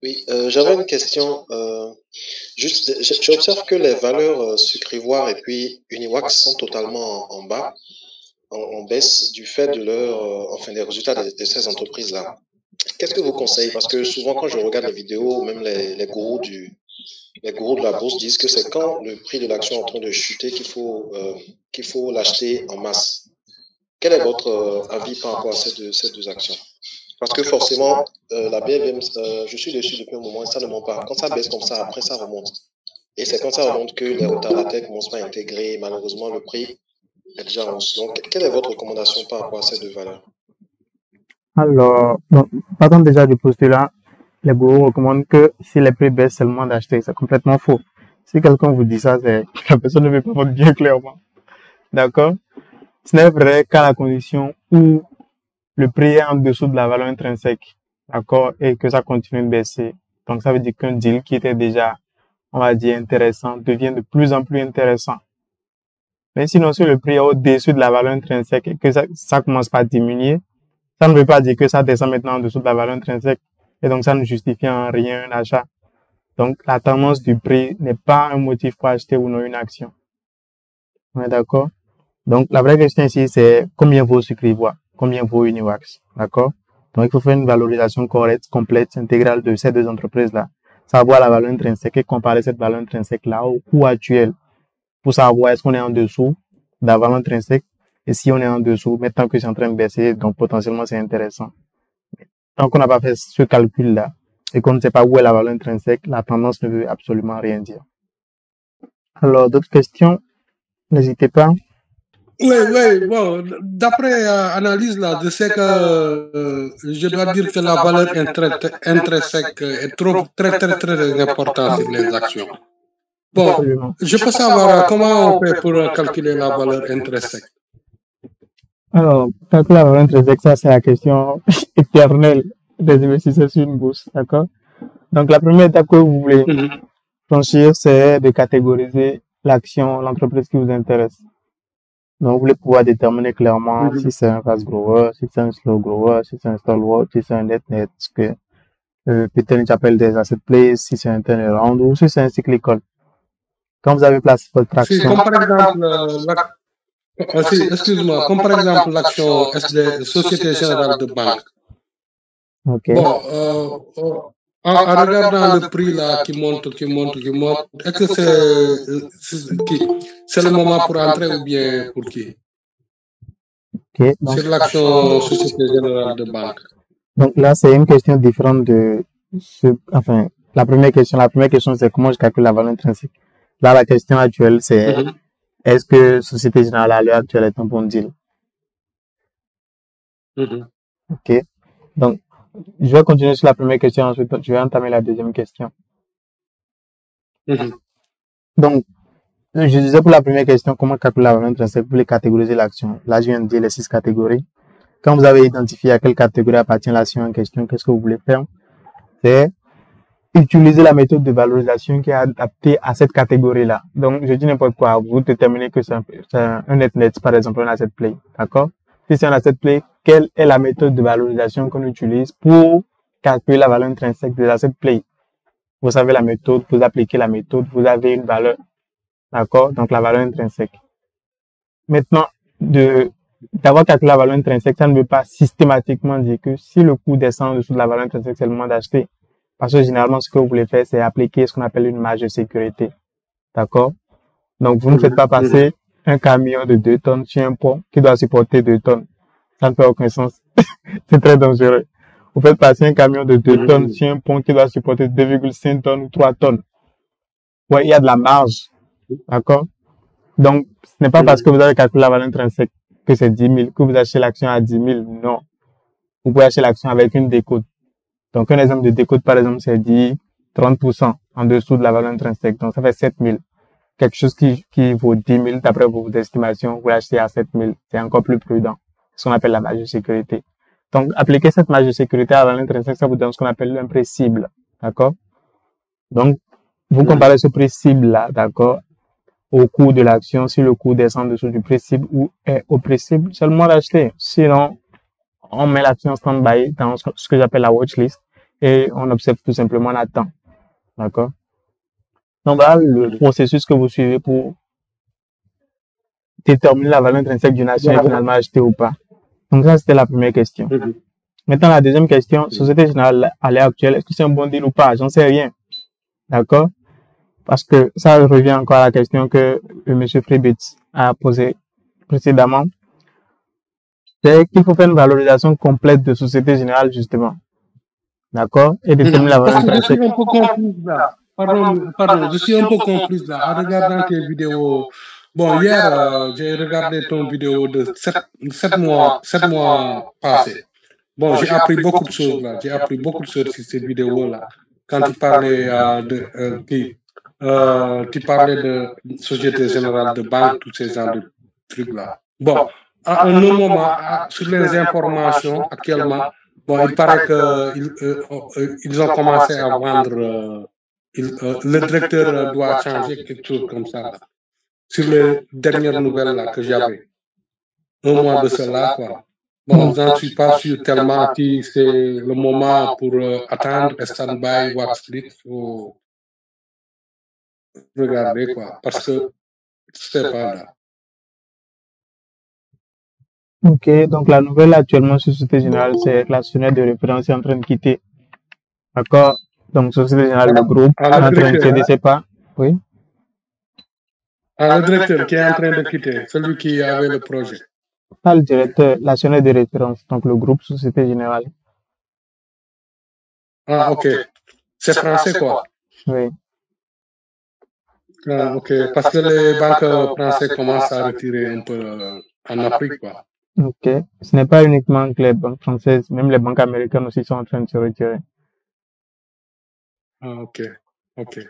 Oui, j'avais une question. Juste, j'observe que les valeurs sucrivoire et puis Uniwax sont totalement en bas, en baisse du fait de enfin, des résultats de ces entreprises-là. Qu'est-ce que vous conseillez? Parce que souvent, quand je regarde les vidéos, même les gourous de la bourse disent que c'est quand le prix de l'action est en train de chuter qu'il faut l'acheter en masse. Quel est votre avis par rapport à ces deux actions? Parce que forcément, la BFM, je suis dessus depuis un moment et ça ne monte pas. Quand ça baisse comme ça, après ça remonte. Et c'est quand ça remonte que les retardataires commencent pas à intégrer. Malheureusement, le prix est déjà en hausse. Donc, quelle est votre recommandation par rapport à ces deux valeurs? Alors, donc, partant déjà du postulat, les gourous recommandent que si les prix baissent seulement d'acheter. C'est complètement faux. Si quelqu'un vous dit ça, c'est que la personne ne veut pas votre bien clairement. D'accord? Ce n'est vrai qu'à la condition où le prix est en dessous de la valeur intrinsèque. D'accord? Et que ça continue de baisser. Donc, ça veut dire qu'un deal qui était déjà, on va dire, intéressant devient de plus en plus intéressant. Mais sinon, si le prix est au-dessus de la valeur intrinsèque et que ça commence pas à diminuer, ça ne veut pas dire que ça descend maintenant en dessous de la valeur intrinsèque. Et donc, ça ne justifie en rien un achat. Donc, la tendance du prix n'est pas un motif pour acheter ou non une action. On est d'accord? Donc, la vraie question ici, c'est combien vaut Sucrivois? Combien vaut Uniwax? D'accord? Donc, il faut faire une valorisation correcte, complète, intégrale de ces deux entreprises-là. Savoir la valeur intrinsèque et comparer cette valeur intrinsèque-là au coût actuel pour savoir est-ce qu'on est en dessous de la valeur intrinsèque et si on est en dessous, maintenant que c'est en train de baisser, donc potentiellement c'est intéressant. Tant qu'on n'a pas fait ce calcul-là et qu'on ne sait pas où est la valeur intrinsèque, la tendance ne veut absolument rien dire. Alors, d'autres questions? N'hésitez pas. Oui, oui, bon, d'après analyse là, je sais que je dois dire que la valeur intrinsèque est très importante sur les actions. Bon, Absolument. je peux savoir comment on fait pour calculer la valeur intrinsèque. Alors, calculer la valeur intrinsèque, ça c'est la question éternelle des investisseurs sur une bourse, d'accord? Donc, la première étape que vous voulez franchir, c'est de catégoriser l'action, l'entreprise qui vous intéresse. Donc, vous voulez pouvoir déterminer clairement si c'est un fast grower, si c'est un slow grower, si c'est un stalwart, si c'est un net, ce que peut-être j'appelle des asset plays, si c'est un turnaround ou si c'est un cyclical. Quand vous avez placé votre action. Si, comme par exemple, excuse-moi, comme par exemple l'action Société Générale de Banque. Okay. Bon, en regardant le prix là qui monte, est-ce que c'est le moment pour entrer ou bien pour qui? Okay, donc, sur l'action Société Générale de Banque. Donc là, c'est une question différente de enfin, la première question, c'est comment je calcule la valeur intrinsèque. Là, la question actuelle, c'est est-ce que Société Générale à l'heure actuelle est un bon deal? Ok. Donc, je vais continuer sur la première question, ensuite je vais entamer la deuxième question. Donc, je disais pour la première question, comment calculer la valeur intrinsèque pour les catégoriser l'action. Là, je viens de dire les 6 catégories. Quand vous avez identifié à quelle catégorie appartient l'action en question, qu'est-ce que vous voulez faire? C'est utiliser la méthode de valorisation qui est adaptée à cette catégorie-là. Donc, je dis n'importe quoi. Vous déterminez que c'est un net, par exemple, un asset play. D'accord? Si c'est un asset play, quelle est la méthode de valorisation qu'on utilise pour calculer la valeur intrinsèque de l'asset play? Vous savez la méthode, vous appliquez la méthode, vous avez une valeur. D'accord? Donc, la valeur intrinsèque. Maintenant, d'avoir calculé la valeur intrinsèque, ça ne veut pas systématiquement dire que si le coût descend en dessous de la valeur intrinsèque, c'est le moment d'acheter. Parce que généralement, ce que vous voulez faire, c'est appliquer ce qu'on appelle une marge de sécurité. D'accord? Donc, vous ne faites pas passer un camion de 2 tonnes sur un pont qui doit supporter 2 tonnes. Ça ne fait aucun sens. C'est très dangereux. Vous faites passer un camion de 2 tonnes sur un pont qui doit supporter 2,5 tonnes ou 3 tonnes. Ouais, il y a de la marge. D'accord? Donc, ce n'est pas parce que vous avez calculé la valeur intrinsèque que c'est 10 000, que vous achetez l'action à 10 000. Non. Vous pouvez acheter l'action avec une décote. Donc, un exemple de décote, par exemple, c'est dit 30% en dessous de la valeur intrinsèque. Donc, ça fait 7 000. Quelque chose qui vaut 10 000, d'après vos estimations, vous l'achetez à 7 000. C'est encore plus prudent. Ce qu'on appelle la marge de sécurité. Donc, appliquer cette marge de sécurité à la valeur intrinsèque, ça vous donne ce qu'on appelle un prix cible. D'accord? Donc, vous comparez ce prix cible-là, d'accord, au cours de l'action. Si le cours descend en dessous du prix cible ou est au prix cible, c'est le moment d'acheter. Sinon, on met l'action en stand-by dans ce que j'appelle la watchlist. et on observe tout simplement, on attend. D'accord? Donc, voilà le processus que vous suivez pour déterminer la valeur intrinsèque d'une action est finalement achetée ou pas. Donc, ça, c'était la première question. Maintenant, la deuxième question, Société Générale à l'heure actuelle, est-ce que c'est un bon deal ou pas? J'en sais rien. D'accord? Parce que ça revient encore à la question que M. Fribitz a posée précédemment. C'est qu'il faut faire une valorisation complète de Société Générale, justement. D'accord? Et déterminer la valeur intrinsèque. Je suis un peu confuse là. Pardon, je suis un peu confuse là. En regardant tes vidéos. Bon, hier, j'ai regardé ton vidéo de 7 mois passés. Bon, j'ai appris beaucoup de choses là. J'ai appris beaucoup de choses sur ces vidéos-là. Quand tu parlais tu parlais de Société Générale, de banque, tous ces genres de trucs-là. Bon, à un moment, sur les informations actuellement, bon, il paraît qu'ils ont commencé à vendre, le directeur doit changer, quelque chose comme ça, là. Sur les dernières nouvelles là, que j'avais. Un mois de cela, quoi. Bon, j'en suis pas sûr tellement que c'est le moment pour attendre, stand-by, Wall Street, faut regarder, quoi. Parce que c'est pas là. Ok, donc la nouvelle actuellement sur Société Générale, c'est que l'actionnaire de référence est en train de quitter. D'accord? Donc, Société Générale, le groupe, est en train de céder ses parts. Oui. Le directeur qui est en train de quitter, celui qui avait le projet. Pas le directeur, l'actionnaire de référence, donc le groupe Société Générale. Ah, ok. C'est français, quoi. Oui. Ah, ok. Parce que les banques françaises commencent à retirer un peu en Afrique, quoi. Ok. Ce n'est pas uniquement que les banques françaises, même les banques américaines aussi sont en train de se retirer. Ah, ok. Ok.